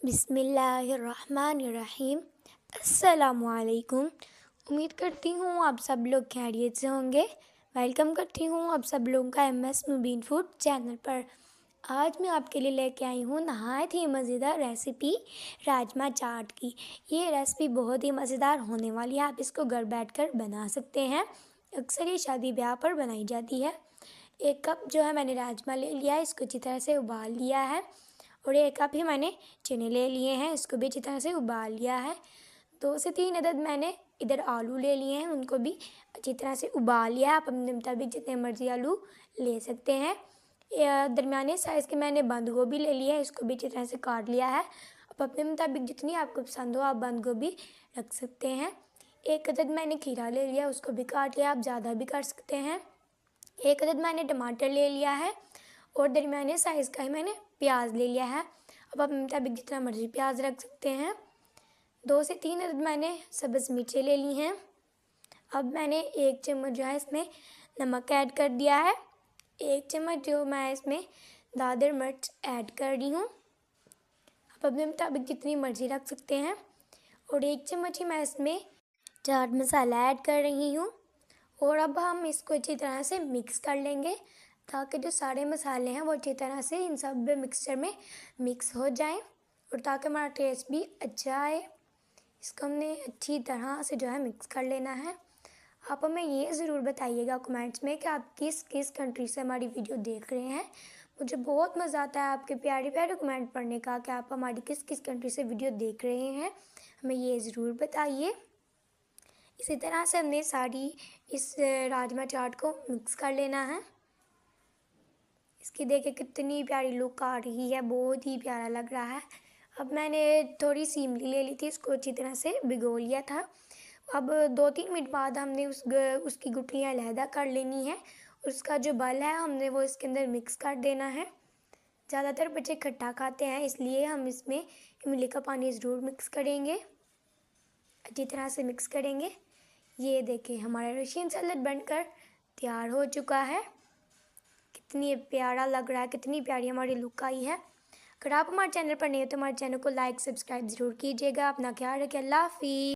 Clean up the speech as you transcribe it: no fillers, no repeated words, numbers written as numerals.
बिस्मिल्लाहिर्रहमानिर्रहीम। अस्सलामुअलैकुम। उम्मीद करती हूँ आप सब लोग खैरियत से होंगे। वेलकम करती हूँ आप सब लोगों का MS मुबीन फूड चैनल पर। आज मैं आपके लिए लेके आई हूँ नहायत ही मज़ेदार रेसिपी राजमा चाट की। ये रेसिपी बहुत ही मज़ेदार होने वाली है। आप इसको घर बैठकर बना सकते हैं। अक्सर ये शादी ब्याह पर बनाई जाती है। 1 कप जो है मैंने राजमा ले लिया है, इसको अच्छी तरह से उबाल लिया है। और 1 कप ही मैंने चने ले लिए हैं, इसको भी अच्छी तरह से उबाल लिया है। 2 से 3 अदद मैंने इधर आलू ले लिए हैं, उनको भी अच्छी तरह से उबाल लिया है। आप अपने मुताबिक जितने मर्ज़ी आलू ले सकते हैं। दरमियाने साइज़ के मैंने बंद गोभी ले लिया है, इसको भी अच्छी तरह से काट लिया है। आप अपने मुताबिक जितनी आपको पसंद हो आप बंद गोभी रख सकते हैं। 1 अदद मैंने खीरा ले लिया, उसको भी काट लिया, आप ज़्यादा भी कर सकते हैं। 1 अदद मैंने टमाटर ले लिया है और दरमियाने साइज़ का ही मैंने प्याज ले लिया है। अब आप अपने मुताबिक जितना मर्ज़ी प्याज रख सकते हैं। 2 से 3 अदद मैंने सब्ज़ मिर्चें ले ली हैं। अब मैंने 1 चम्मच जो है इसमें नमक ऐड कर दिया है। 1 चम्मच जो मैं इसमें दादर मिर्च ऐड कर रही हूँ। आप अपने मुताबिक जितनी मर्ज़ी रख सकते हैं। और 1 चम्मच ही मैं इसमें चाट मसाला ऐड कर रही हूँ। और अब हम इसको अच्छी तरह से मिक्स कर लेंगे ताकि जो सारे मसाले हैं वो अच्छी तरह से इन सब मिक्सचर में मिक्स हो जाएं और ताकि हमारा टेस्ट भी अच्छा आए। इसको हमने अच्छी तरह से जो है मिक्स कर लेना है। आप हमें ये ज़रूर बताइएगा कमेंट्स में कि आप किस किस कंट्री से हमारी वीडियो देख रहे हैं। मुझे बहुत मज़ा आता है आपके प्यारे प्यारे कमेंट पढ़ने का कि आप हमारी किस किस कंट्री से वीडियो देख रहे हैं। हमें ये ज़रूर बताइए। इसी तरह से हमने सारी इस राजमा चाट को मिक्स कर लेना है। इसकी देखिए कितनी प्यारी लुक आ रही है, बहुत ही प्यारा लग रहा है। अब मैंने थोड़ी सी इमली ले ली थी, इसको अच्छी तरह से भिगो लिया था। अब 2-3 मिनट बाद हमने उसकी गुठलियाँ अलहदा कर लेनी है। उसका जो बल है हमने वो इसके अंदर मिक्स कर देना है। ज़्यादातर बच्चे खट्टा खाते हैं, इसलिए हम इसमें इमली का पानी ज़रूर मिक्स करेंगे। अच्छी तरह से मिक्स करेंगे। ये देखिए हमारा रशियन सैलेड बनकर तैयार हो चुका है। कितनी प्यारा लग रहा है, कितनी प्यारी हमारी लुक आई है। अगर आप हमारे चैनल पर नए हो तो हमारे चैनल को लाइक सब्सक्राइब ज़रूर कीजिएगा। अपना ख्याल रखिए। अल्लाह हाफ़िज़।